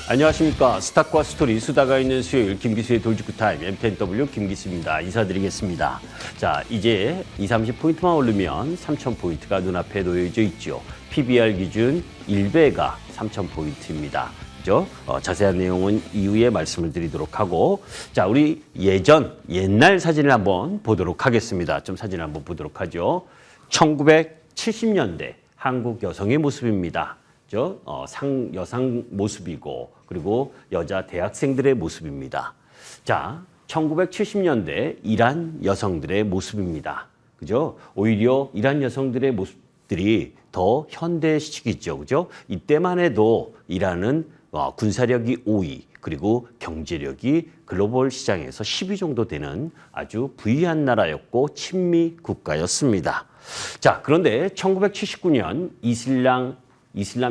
안녕하십니까. 스탁과 스토리 수다가 있는 수요일 김기수의 돌직구 타임 M10W 김기수입니다. 인사드리겠습니다. 자, 이제 30포인트만 오르면 3,000포인트가 눈앞에 놓여져 있죠. PBR 기준 1배가 3,000포인트입니다. 그죠? 자세한 내용은 이후에 말씀을 드리도록 하고, 자, 우리 옛날 사진을 한번 보도록 하겠습니다. 좀 사진을 한번 보도록 하죠. 1970년대 한국 여성의 모습입니다. 여성 모습이고, 그리고 여자 대학생들의 모습입니다. 자, 1970년대 이란 여성들의 모습입니다. 그죠? 오히려 이란 여성들의 모습들이 더 현대식이죠. 그죠? 이때만 해도 이란은 군사력이 5위, 그리고 경제력이 글로벌 시장에서 10위 정도 되는 아주 부유한 나라였고 친미 국가였습니다. 자, 그런데 1979년 이슬람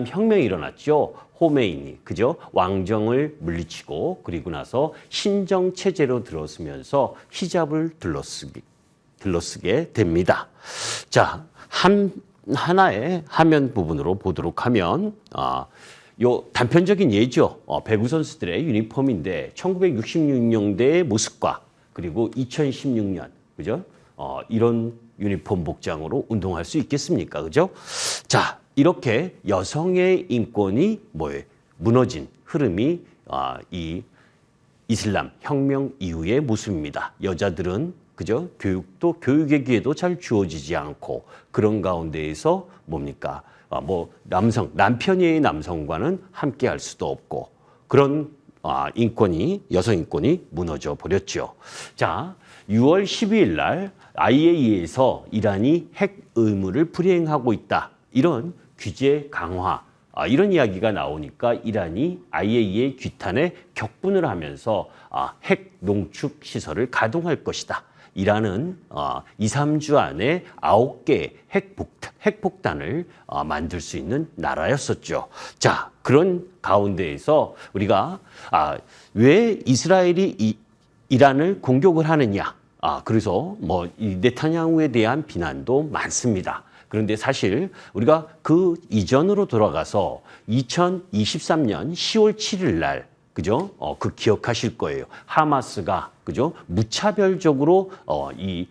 혁명이 일어났죠. 호메이니, 그죠? 왕정을 물리치고 그리고 나서 신정 체제로 들어서면서 히잡을 들러쓰게 됩니다. 자, 하나의 화면 부분으로 보도록 하면 요 단편적인 예죠. 배구 선수들의 유니폼인데 1966년대의 모습과 그리고 2016년, 그죠? 이런 유니폼 복장으로 운동할 수 있겠습니까? 그죠? 자, 이렇게 여성의 인권이 무너진 흐름이 이 이슬람 혁명 이후의 모습입니다. 여자들은 그죠? 교육의 기회도 잘 주어지지 않고 그런 가운데에서 뭡니까? 남편이 남성과는 함께 할 수도 없고 그런 여성 인권이 무너져 버렸죠. 자, 6월 12일 날 IAEA에서 이란이 핵 의무를 불이행하고 있다. 이런 규제 강화, 이런 이야기가 나오니까 이란이 IAEA 규탄에 격분을 하면서 핵 농축 시설을 가동할 것이다. 이란은 2, 3주 안에 9개의 핵폭탄을 만들 수 있는 나라였었죠. 자, 그런 가운데에서 우리가 왜 이스라엘이 이란을 공격을 하느냐? 그래서 이 네타냐후에 대한 비난도 많습니다. 그런데 사실 우리가 그 이전으로 돌아가서 2023년 10월 7일 날, 그죠? 그 기억하실 거예요. 하마스가, 그죠? 무차별적으로 이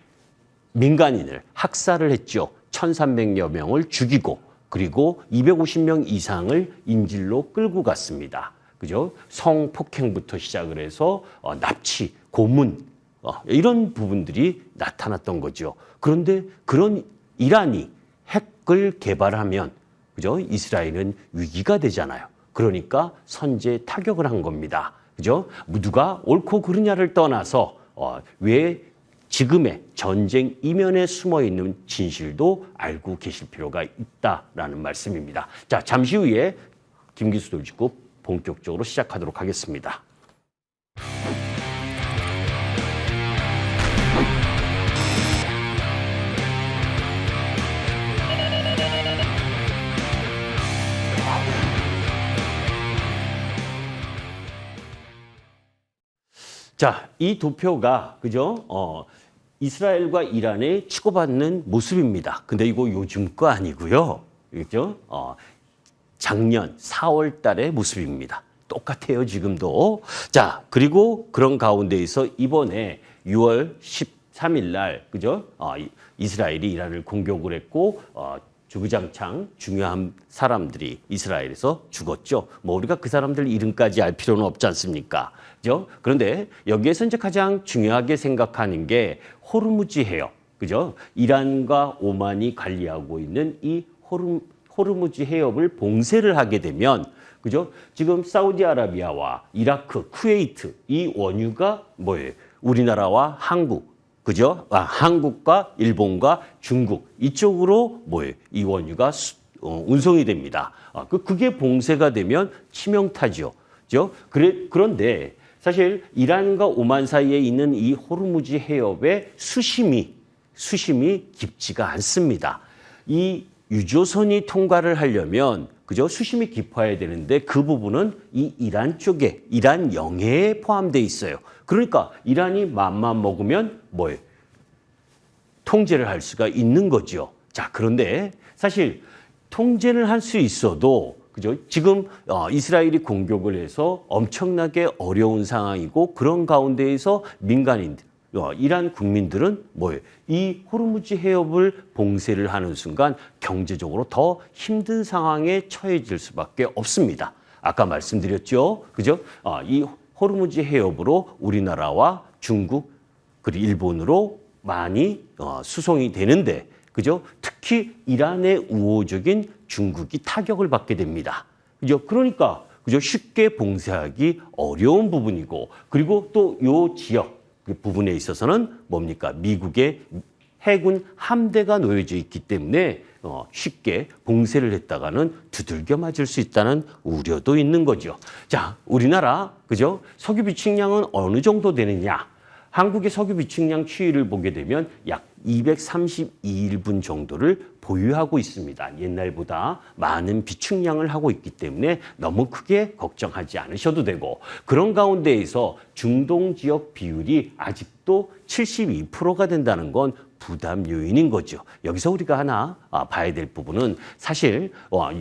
민간인을 학살을 했죠. 1,300여 명을 죽이고, 그리고 250명 이상을 인질로 끌고 갔습니다. 그죠? 성폭행부터 시작을 해서 납치, 고문, 이런 부분들이 나타났던 거죠. 그런데 그런 이란이 핵을 개발하면, 그죠? 이스라엘은 위기가 되잖아요. 그러니까 선제 타격을 한 겁니다. 그죠? 누가 옳고 그르냐를 떠나서 왜 지금의 전쟁 이면에 숨어 있는 진실도 알고 계실 필요가 있다라는 말씀입니다. 자, 잠시 후에 김기수 돌직구 본격적으로 시작하도록 하겠습니다. 자, 이 도표가, 그죠? 이스라엘과 이란에 치고받는 모습입니다. 근데 이거 요즘 거 아니고요. 그죠? 작년 4월 달의 모습입니다. 똑같아요, 지금도. 자, 그리고 그런 가운데에서 이번에 6월 13일 날, 그죠? 이스라엘이 이란을 공격을 했고, 주구장창 중요한 사람들이 이스라엘에서 죽었죠. 우리가 그 사람들 이름까지 알 필요는 없지 않습니까? 그죠? 그런데 여기에서 이제 가장 중요하게 생각하는 게 호르무즈 해협, 그죠? 이란과 오만이 관리하고 있는 이 호르무즈 해협을 봉쇄를 하게 되면, 그죠? 지금 사우디아라비아와 이라크, 쿠웨이트 이 원유가 우리나라와 한국, 그죠? 한국과 일본과 중국 이쪽으로 이 원유가 운송이 됩니다. 그게 봉쇄가 되면 치명타죠. 그죠? 그런데 사실 이란과 오만 사이에 있는 이 호르무즈 해협의 수심이 깊지가 않습니다. 이 유조선이 통과를 하려면, 그죠? 수심이 깊어야 되는데 그 부분은 이 이란 쪽에, 이란 영해에 포함되어 있어요. 그러니까 이란이 맘만 먹으면 통제를 할 수가 있는 거죠. 자, 그런데 사실 통제를 할 수 있어도 그죠? 지금 이스라엘이 공격을 해서 엄청나게 어려운 상황이고 그런 가운데에서 민간인들, 이란 국민들은 뭐예요? 이 호르무즈 해협을 봉쇄를 하는 순간 경제적으로 더 힘든 상황에 처해질 수밖에 없습니다. 아까 말씀드렸죠, 그죠? 이 호르무즈 해협으로 우리나라와 중국 그리고 일본으로 많이 수송이 되는데, 그죠? 특히 이란의 우호적인 중국이 타격을 받게 됩니다. 그죠? 그러니까 그죠? 쉽게 봉쇄하기 어려운 부분이고, 그리고 또 요 지역 부분에 있어서는 뭡니까? 미국의 해군 함대가 놓여져 있기 때문에 쉽게 봉쇄를 했다가는 두들겨 맞을 수 있다는 우려도 있는 거죠. 자, 우리나라 그죠? 석유 비축량은 어느 정도 되느냐? 한국의 석유 비축량 추이를 보게 되면 약 232일분 정도를 보유하고 있습니다. 옛날보다 많은 비축량을 하고 있기 때문에 너무 크게 걱정하지 않으셔도 되고, 그런 가운데에서 중동 지역 비율이 아직도 72%가 된다는 건 부담 요인인 거죠. 여기서 우리가 하나 봐야 될 부분은 사실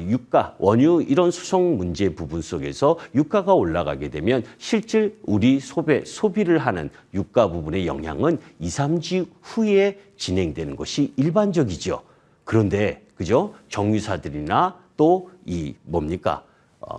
유가, 원유 이런 수송 문제 부분 속에서 유가가 올라가게 되면 실질 우리 소비를 하는 유가 부분의 영향은 2, 3주 후에 진행되는 것이 일반적이죠. 그런데 그죠? 정유사들이나 또 이 뭡니까?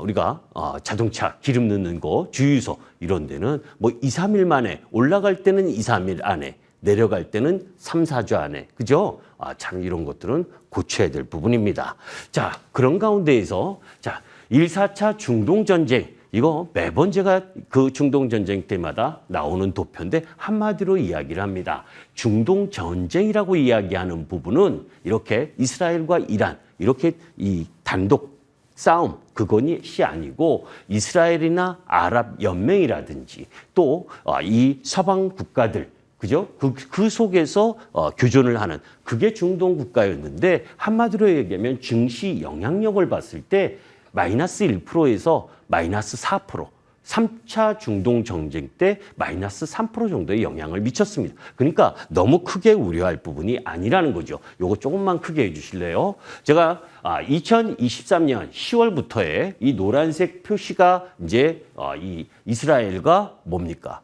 우리가 자동차 기름 넣는 거, 주유소 이런 데는 뭐 2, 3일 만에 올라갈 때는 2, 3일 안에 내려갈 때는 3, 4주 안에, 그죠? 참 이런 것들은 고쳐야 될 부분입니다. 자, 그런 가운데에서 자, 1, 4차 중동전쟁, 이거 매번 제가 그 중동전쟁 때마다 나오는 도표인데 한마디로 이야기를 합니다. 중동전쟁이라고 이야기하는 부분은 이렇게 이스라엘과 이란, 이렇게 이 단독 싸움, 그것이 아니고 이스라엘이나 아랍연맹이라든지 또 이 서방 국가들, 그죠? 그 속에서 교전을 하는 그게 중동 국가였는데, 한마디로 얘기하면 증시 영향력을 봤을 때 마이너스 1%에서 마이너스 4%, 3차 중동 전쟁 때 마이너스 3% 정도의 영향을 미쳤습니다. 그러니까 너무 크게 우려할 부분이 아니라는 거죠. 요거 조금만 크게 해주실래요? 제가 2023년 10월부터의 이 노란색 표시가 이제 이 이스라엘과 뭡니까?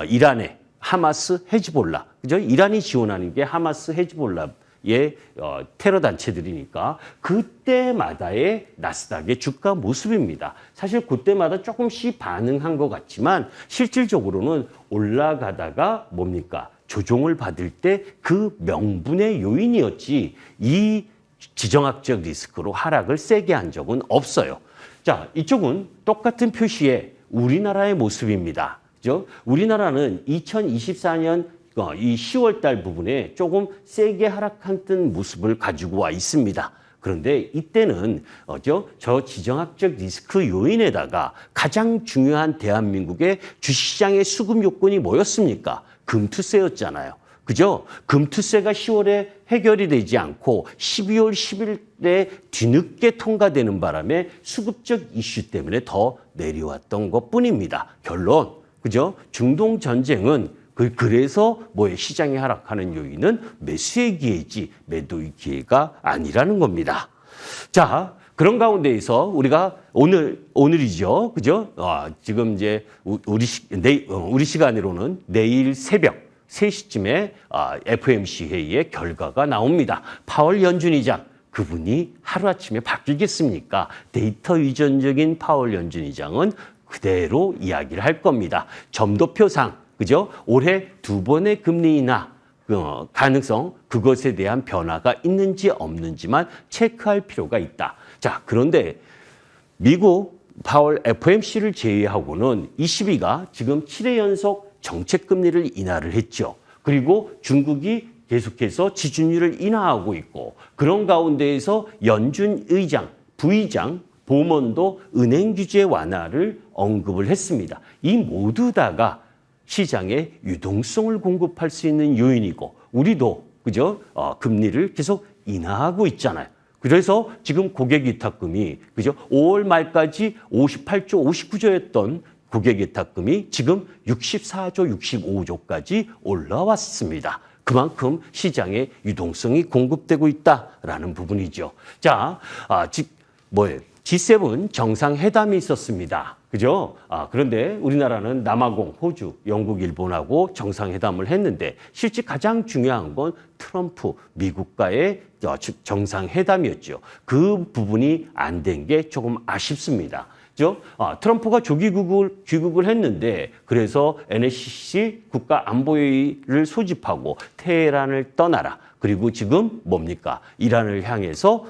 이란의 하마스, 헤즈볼라, 그죠? 이란이 지원하는 게 하마스, 헤즈볼라의 테러 단체들이니까 그때마다의 나스닥의 주가 모습입니다. 사실 그때마다 조금씩 반응한 것 같지만 실질적으로는 올라가다가 뭡니까? 조정을 받을 때 그 명분의 요인이었지 이 지정학적 리스크로 하락을 세게 한 적은 없어요. 자, 이쪽은 똑같은 표시의 우리나라의 모습입니다. 그죠? 우리나라는 2024년 이 10월 달 부분에 조금 세게 하락한 듯 모습을 가지고 와 있습니다. 그런데 이때는 저 지정학적 리스크 요인에다가 가장 중요한 대한민국의 주식시장의 수급 요건이 뭐였습니까? 금투세였잖아요. 그죠? 금투세가 10월에 해결이 되지 않고 12월 10일에 뒤늦게 통과되는 바람에 수급적 이슈 때문에 더 내려왔던 것뿐입니다. 결론, 그죠? 중동 전쟁은 그래서 시장이 하락하는 요인은 매수의 기회이지 매도의 기회가 아니라는 겁니다. 자, 그런 가운데에서 우리가 오늘이죠, 그죠? 지금 이제 우리 시간으로는 내일 새벽 3시쯤에 FOMC 회의의 결과가 나옵니다. 파월 연준 의장, 그분이 하루아침에 바뀌겠습니까? 데이터 위전적인 파월 연준 의장은 그대로 이야기를 할 겁니다. 점도표상, 그죠? 올해 2번의 금리 인하 가능성, 그것에 대한 변화가 있는지 없는지만 체크할 필요가 있다. 자, 그런데 미국 파월 FOMC를 제외하고는 ECB가 지금 7회 연속 정책금리를 인하를 했죠. 그리고 중국이 계속해서 지준율을 인하하고 있고, 그런 가운데에서 연준 의장, 부의장, 보먼도 은행 규제 완화를 언급을 했습니다. 이 모두 다가 시장에 유동성을 공급할 수 있는 요인이고, 우리도 그죠? 금리를 계속 인하하고 있잖아요. 그래서 지금 고객위탁금이 그죠? 5월 말까지 58조, 59조였던 고객위탁금이 지금 64조, 65조까지 올라왔습니다. 그만큼 시장에 유동성이 공급되고 있다라는 부분이죠. 자, G7 정상회담이 있었습니다. 그죠? 그런데 우리나라는 남아공, 호주, 영국, 일본하고 정상회담을 했는데 실제 가장 중요한 건 트럼프 미국과의 정상회담이었죠. 그 부분이 안 된 게 조금 아쉽습니다. 트럼프가 조기 귀국을 했는데 그래서 NSC 국가안보회의를 소집하고 테헤란을 떠나라. 그리고 지금 뭡니까? 이란을 향해서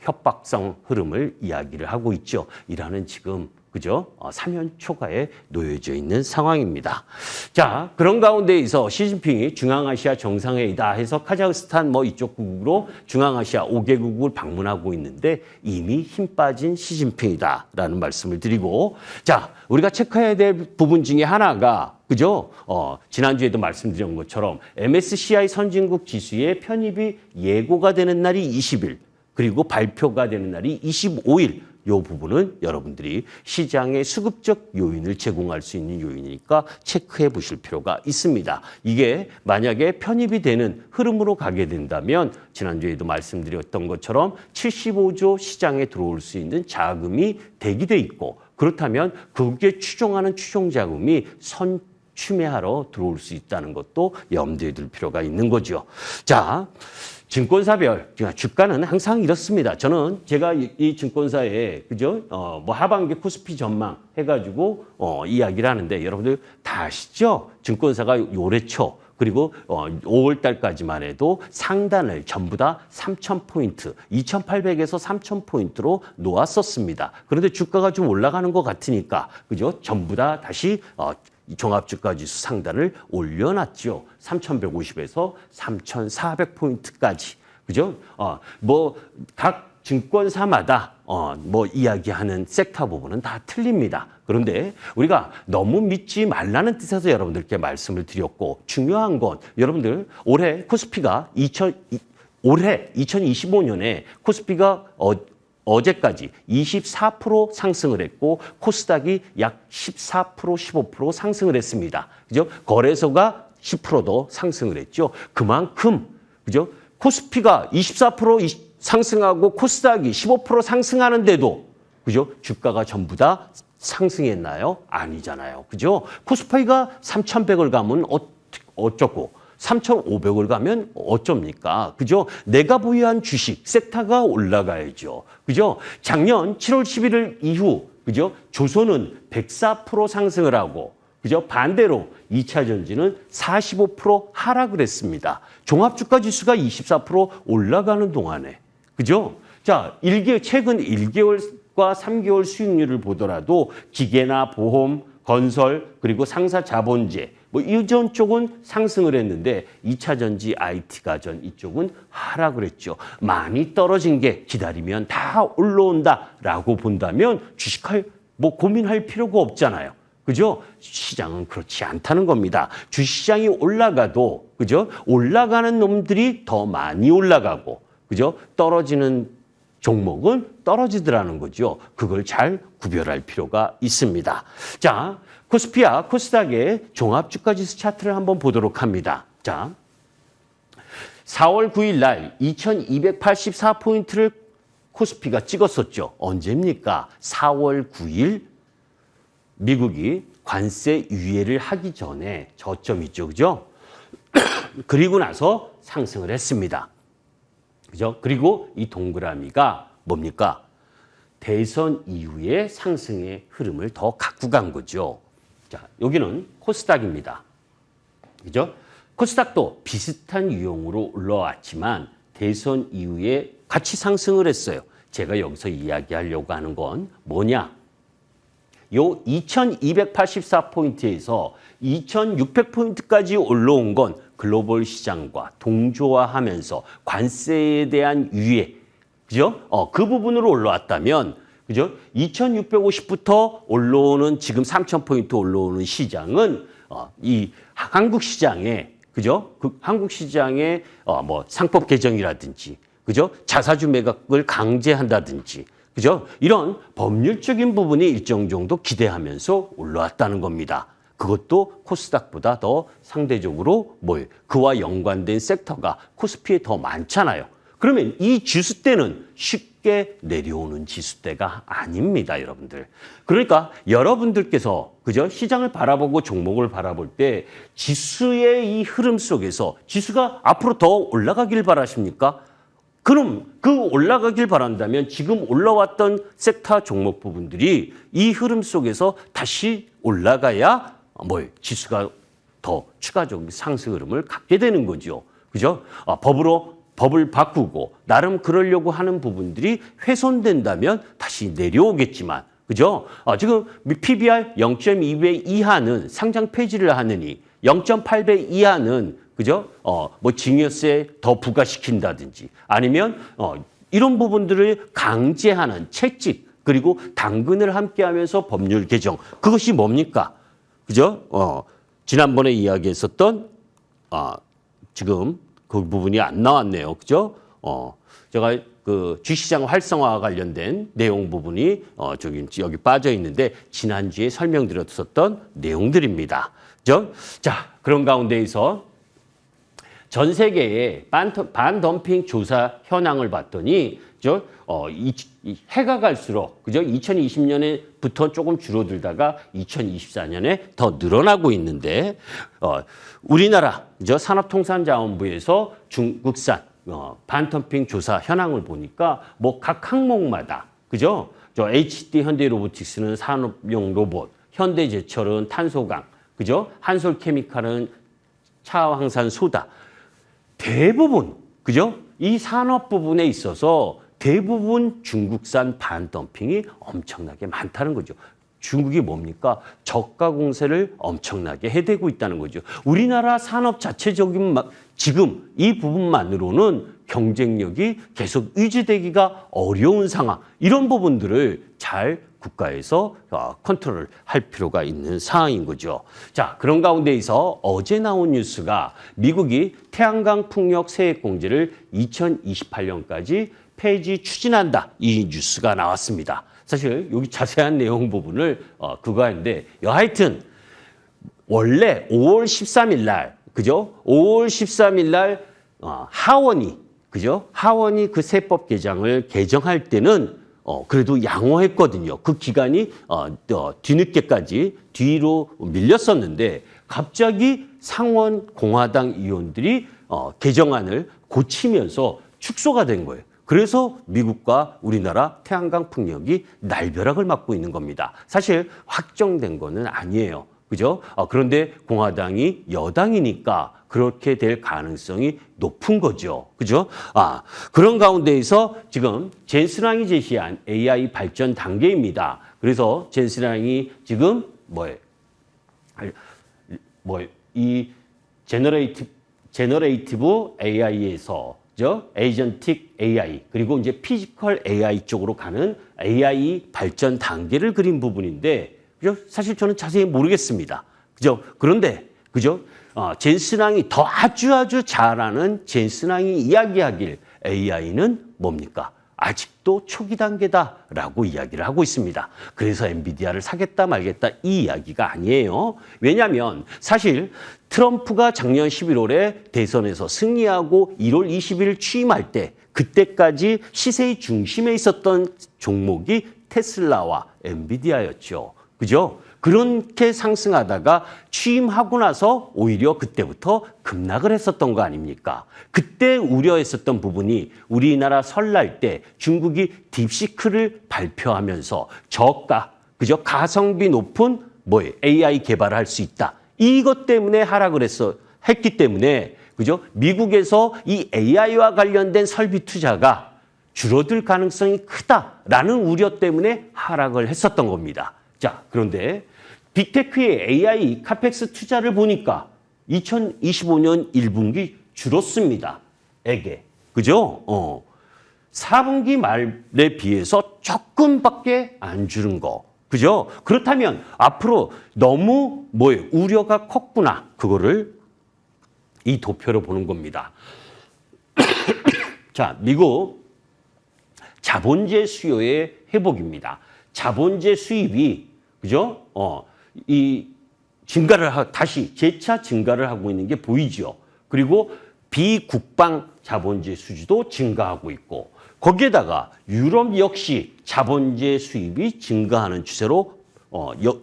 협박성 흐름을 이야기를 하고 있죠. 이란은 지금 그죠? 사면 초과에 놓여져 있는 상황입니다. 자, 그런 가운데에서 시진핑이 중앙아시아 정상회의다 해서 카자흐스탄 이쪽 국으로 중앙아시아 5개국을 방문하고 있는데 이미 힘 빠진 시진핑이다라는 말씀을 드리고, 자, 우리가 체크해야 될 부분 중에 하나가 그죠? 지난주에도 말씀드린 것처럼 MSCI 선진국 지수의 편입이 예고가 되는 날이 20일, 그리고 발표가 되는 날이 25일. 이 부분은 여러분들이 시장의 수급적 요인을 제공할 수 있는 요인이니까 체크해 보실 필요가 있습니다. 이게 만약에 편입이 되는 흐름으로 가게 된다면 지난주에도 말씀드렸던 것처럼 75조 시장에 들어올 수 있는 자금이 대기돼 있고, 그렇다면 그게 추종하는 추종 자금이 선취매하러 들어올 수 있다는 것도 염두에 둘 필요가 있는 거죠. 자, 증권사별 주가는 항상 이렇습니다. 저는 제가 이 증권사에 그죠? 하반기 코스피 전망 해가지고 이야기를 하는데 여러분들 다 아시죠? 증권사가 올해 초 그리고 5월 달까지만 해도 상단을 전부 다 3,000포인트, 2,800에서 3,000포인트로 놓았었습니다. 그런데 주가가 좀 올라가는 것 같으니까 그죠? 전부 다 다시 종합주가지수 상단을 올려놨죠. 3,150에서 3,400포인트까지. 그죠? 각 증권사마다 이야기하는 섹터 부분은 다 틀립니다. 그런데 우리가 너무 믿지 말라는 뜻에서 여러분들께 말씀을 드렸고, 중요한 건 여러분들 올해 코스피가 2025년에 코스피가 어제까지 24% 상승을 했고 코스닥이 약 14%, 15% 상승을 했습니다. 그죠? 거래소가 10%더 상승을 했죠. 그만큼 그죠? 코스피가 24% 상승하고 코스닥이 15% 상승하는데도 그죠? 주가가 전부 다 상승했나요? 아니잖아요. 그죠? 코스피가 3,100을 가면 어쩌고 3,500을 가면 어쩝니까? 그죠? 내가 보유한 주식, 섹터가 올라가야죠. 그죠? 작년 7월 11일 이후, 그죠? 조선은 104% 상승을 하고, 그죠? 반대로 2차 전지는 45% 하락을 했습니다. 종합주가 지수가 24% 올라가는 동안에, 그죠? 자, 최근 1개월과 3개월 수익률을 보더라도 기계나 보험, 건설, 그리고 상사 자본재, 이전 쪽은 상승을 했는데 2차 전지, IT 가전 이쪽은 하락을 했죠. 많이 떨어진 게 기다리면 다 올라온다라고 본다면 주식할 고민할 필요가 없잖아요. 그죠? 시장은 그렇지 않다는 겁니다. 주식시장이 올라가도 그죠? 올라가는 놈들이 더 많이 올라가고 그죠? 떨어지는 종목은 떨어지더라는 거죠. 그걸 잘 구별할 필요가 있습니다. 자, 코스피와 코스닥의 종합주가지수 차트를 한번 보도록 합니다. 자, 4월 9일 날 2284포인트를 코스피가 찍었었죠. 언제입니까? 4월 9일 미국이 관세 유예를 하기 전에 저점 있죠. 그죠? 그리고 나서 상승을 했습니다. 그죠? 그리고 이 동그라미가 뭡니까? 대선 이후의 상승의 흐름을 더 갖고 간 거죠. 자, 여기는 코스닥입니다. 그죠? 코스닥도 비슷한 유형으로 올라왔지만 대선 이후에 같이 상승을 했어요. 제가 여기서 이야기하려고 하는 건 뭐냐? 요 2284포인트에서 2600포인트까지 올라온 건 글로벌 시장과 동조화하면서 관세에 대한 유예, 그죠? 그 부분으로 올라왔다면, 그죠? 2650부터 올라오는 지금 3000포인트 올라오는 시장은 이 한국 시장에, 그죠? 그 한국 시장의 상법 개정이라든지, 그죠? 자사주 매각을 강제한다든지, 그죠? 이런 법률적인 부분이 일정 정도 기대하면서 올라왔다는 겁니다. 그것도 코스닥보다 더 상대적으로 그와 연관된 섹터가 코스피에 더 많잖아요. 그러면 이 지수대는 쉽게 내려오는 지수대가 아닙니다, 여러분들. 그러니까 여러분들께서 그죠? 시장을 바라보고 종목을 바라볼 때 지수의 이 흐름 속에서 지수가 앞으로 더 올라가길 바라십니까? 그럼 그 올라가길 바란다면 지금 올라왔던 섹터 종목 부분들이 이 흐름 속에서 다시 올라가야 지수가 더 추가적인 상승 흐름을 갖게 되는 거죠. 그죠? 법을 바꾸고 나름 그러려고 하는 부분들이 훼손된다면 다시 내려오겠지만, 그죠? 지금 PBR 0.2배 이하는 상장 폐지를 하느니 0.8배 이하는 그죠? 증여세 더 부과시킨다든지 아니면 이런 부분들을 강제하는 채찍 그리고 당근을 함께하면서 법률 개정, 그것이 뭡니까? 그죠? 지난번에 이야기했었던 지금 그 부분이 안 나왔네요. 그죠? 제가 그 주시장 활성화와 관련된 내용 부분이 여기 빠져 있는데 지난주에 설명드렸었던 내용들입니다. 그죠? 자, 그런 가운데에서 전 세계의 반덤핑 조사 현황을 봤더니 해가 갈수록 그죠? 2020년에부터 조금 줄어들다가 2024년에 더 늘어나고 있는데 우리나라 산업통상자원부에서 중국산 반덤핑 조사 현황을 보니까 각 항목마다 그죠? HD 현대로보틱스는 산업용 로봇, 현대제철은 탄소강, 그죠? 한솔케미칼은 차황산 소다. 대부분 그죠? 이 산업 부분에 있어서 대부분 중국산 반덤핑이 엄청나게 많다는 거죠. 중국이 뭡니까? 저가 공세를 엄청나게 해대고 있다는 거죠. 우리나라 산업 자체적인 지금 이 부분만으로는 경쟁력이 계속 유지되기가 어려운 상황, 이런 부분들을 잘 국가에서 컨트롤 할 필요가 있는 상황인 거죠. 자, 그런 가운데에서 어제 나온 뉴스가 미국이 태양광 풍력 세액 공제를 2028년까지 폐지 추진한다, 이 뉴스가 나왔습니다. 사실 여기 자세한 내용 부분을 그거 하는데 하여튼 원래 5월 13일 날 그죠? 5월 13일 날 하원이 그죠? 하원이 그 세법 개정을 개정할 때는 그래도 양호했거든요. 그 기간이 뒤늦게까지 뒤로 밀렸었는데 갑자기 상원 공화당 의원들이 개정안을 고치면서 축소가 된 거예요. 그래서 미국과 우리나라 태양광 풍력이 날벼락을 맞고 있는 겁니다. 사실 확정된 거는 아니에요. 그죠? 그런데 공화당이 여당이니까 그렇게 될 가능성이 높은 거죠. 그죠? 그런 가운데에서 지금 젠슨왕이 제시한 AI 발전 단계입니다. 그래서 젠슨왕이 지금 이 제너레이티브 AI에서 에이전틱 AI 그리고 이제 피지컬 AI 쪽으로 가는 AI 발전 단계를 그린 부분인데, 그죠? 사실 저는 자세히 모르겠습니다. 그죠? 그런데 그죠? 젠슨왕이 더 아주 잘하는 젠슨왕이 이야기하길 AI는 뭡니까? 아직도 초기 단계다라고 이야기를 하고 있습니다. 그래서 엔비디아를 사겠다 말겠다 이 이야기가 아니에요. 왜냐하면 사실 트럼프가 작년 11월에 대선에서 승리하고 1월 20일 취임할 때 그때까지 시세의 중심에 있었던 종목이 테슬라와 엔비디아였죠. 그죠? 그렇게 상승하다가 취임하고 나서 오히려 그때부터 급락을 했었던 거 아닙니까? 그때 우려했었던 부분이 우리나라 설날 때 중국이 딥시크를 발표하면서 저가, 그죠? 가성비 높은 AI 개발을 할 수 있다. 이것 때문에 하락을 했기 때문에, 그죠? 미국에서 이 AI와 관련된 설비 투자가 줄어들 가능성이 크다라는 우려 때문에 하락을 했었던 겁니다. 자, 그런데 빅테크의 AI 카펙스 투자를 보니까 2025년 1분기 줄었습니다. 그죠? 4분기 말에 비해서 조금밖에 안 줄은 거. 그죠? 그렇다면 앞으로 너무 우려가 컸구나. 그거를 이 도표로 보는 겁니다. 자, 미국 자본재 수요의 회복입니다. 자본재 수입이 그죠? 이 증가를 다시 재차 증가를 하고 있는 게 보이죠. 그리고 비국방 자본주의 수주도 증가하고 있고 거기에다가 유럽 역시 자본주의 수입이 증가하는 추세로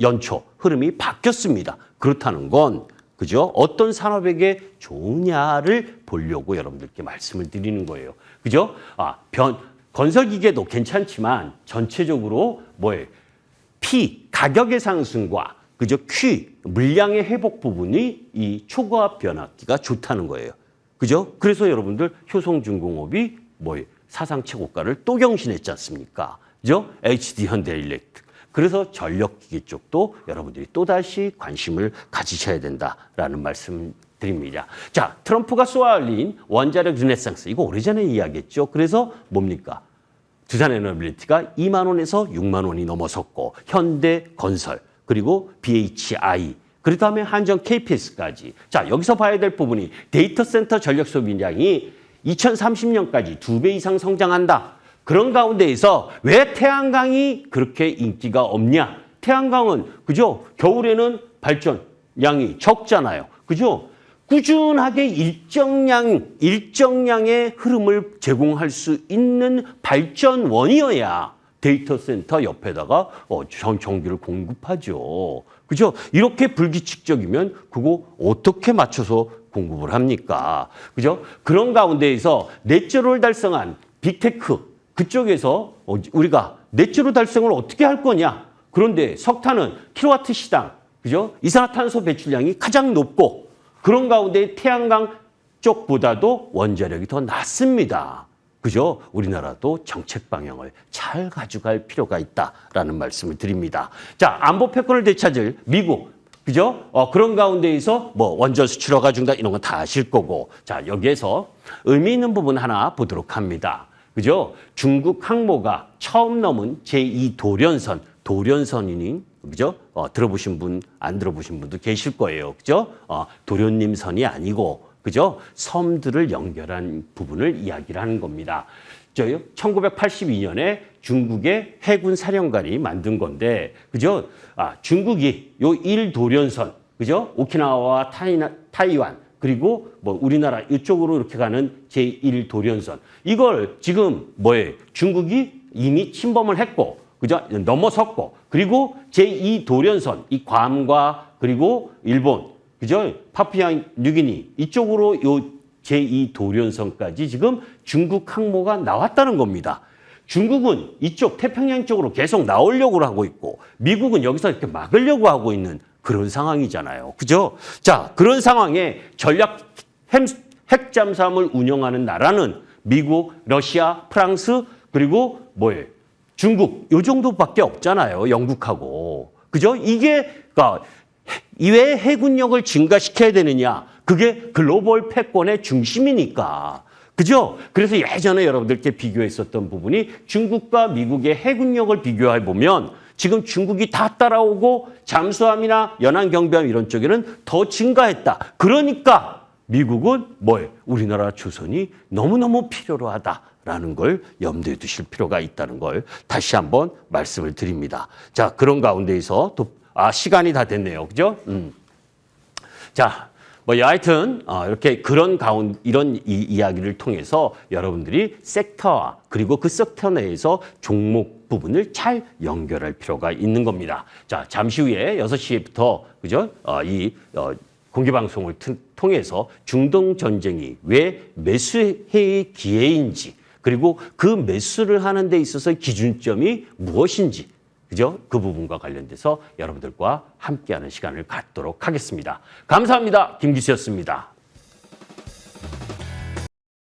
연초 흐름이 바뀌었습니다. 그렇다는 건 그죠? 어떤 산업에게 좋으냐를 보려고 여러분들께 말씀을 드리는 거예요. 그죠? 건설기계도 괜찮지만 전체적으로 뭐예요? 가격의 상승과 그죠? 물량의 회복 부분이 이 초과압 변압기가 좋다는 거예요. 그죠? 그래서 여러분들 효성중공업이 뭐예요? 사상 최고가를 또 경신했지 않습니까? 그죠? HD 현대일렉트릭. 그래서 전력기계 쪽도 여러분들이 또다시 관심을 가지셔야 된다라는 말씀 드립니다. 자, 트럼프가 쏘아올린 원자력 르네상스. 이거 오래전에 이야기했죠. 그래서 뭡니까? 두산에너빌리티가 2만 원에서 6만 원이 넘어섰고 현대건설 그리고 BHI 그 다음에 한전 KPS까지. 자, 여기서 봐야 될 부분이 데이터 센터 전력 소비량이 2030년까지 2배 이상 성장한다. 그런 가운데에서 왜 태양광이 그렇게 인기가 없냐? 태양광은 그죠? 겨울에는 발전량이 적잖아요. 그죠? 꾸준하게 일정량의 흐름을 제공할 수 있는 발전원이어야 데이터 센터 옆에다가 전기를 공급하죠. 그죠? 이렇게 불규칙적이면 그거 어떻게 맞춰서 공급을 합니까? 그죠? 그런 가운데에서 넷제로를 달성한 빅테크 그쪽에서 우리가 넷제로 달성을 어떻게 할 거냐? 그런데 석탄은 킬로와트 시당, 그죠? 이산화탄소 배출량이 가장 높고 그런 가운데 태양광 쪽보다도 원자력이 더 낮습니다. 그죠? 우리나라도 정책 방향을 잘 가져갈 필요가 있다라는 말씀을 드립니다. 자, 안보 패권을 되찾을 미국, 그죠? 그런 가운데에서 뭐 원전 수출허가 중단 이런 건 다 아실 거고. 자, 여기에서 의미 있는 부분 하나 보도록 합니다. 그죠? 중국 항모가 처음 넘은 제2 도련선이니, 그죠? 들어보신 분, 안 들어보신 분도 계실 거예요. 그죠? 도련님 선이 아니고, 그죠? 섬들을 연결한 부분을 이야기를 하는 겁니다. 1982년에 중국의 해군 사령관이 만든 건데, 그죠? 중국이 요 1도련선, 그죠? 오키나와와 타이완, 그리고 뭐 우리나라 이쪽으로 이렇게 가는 제1도련선. 이걸 지금 뭐예요? 중국이 이미 침범을 했고, 그죠? 넘어섰고, 그리고 제2도련선, 이 괌과 그리고 일본, 그죠? 파푸아 뉴기니 이쪽으로 요 제2도련선까지 지금 중국 항모가 나왔다는 겁니다. 중국은 이쪽 태평양 쪽으로 계속 나오려고 하고 있고 미국은 여기서 이렇게 막으려고 하고 있는 그런 상황이잖아요. 그죠? 자, 그런 상황에 전략 핵잠수함을 운영하는 나라는 미국, 러시아, 프랑스 그리고 뭐예요? 중국 요 정도밖에 없잖아요. 영국하고. 그죠? 이게 그러니까 왜 해군력을 증가시켜야 되느냐? 그게 글로벌 패권의 중심이니까. 그죠? 그래서 예전에 여러분들께 비교했었던 부분이 중국과 미국의 해군력을 비교해 보면 지금 중국이 다 따라오고 잠수함이나 연안경비함 이런 쪽에는 더 증가했다. 그러니까 미국은 뭐예요? 우리나라 조선이 너무너무 필요로 하다라는 걸 염두에 두실 필요가 있다는 걸 다시 한번 말씀을 드립니다. 자, 그런 가운데에서 시간이 다 됐네요. 그죠? 자, 뭐 여하튼 이렇게 이런 이야기를 통해서 여러분들이 섹터와 그리고 그 섹터 내에서 종목 부분을 잘 연결할 필요가 있는 겁니다. 자, 잠시 후에 6시부터 그죠? 공개 방송을 통해서 중동 전쟁이 왜 매수의 기회인지 그리고 그 매수를 하는 데 있어서 기준점이 무엇인지 그죠? 그 부분과 관련돼서 여러분들과 함께하는 시간을 갖도록 하겠습니다. 감사합니다. 김기수였습니다.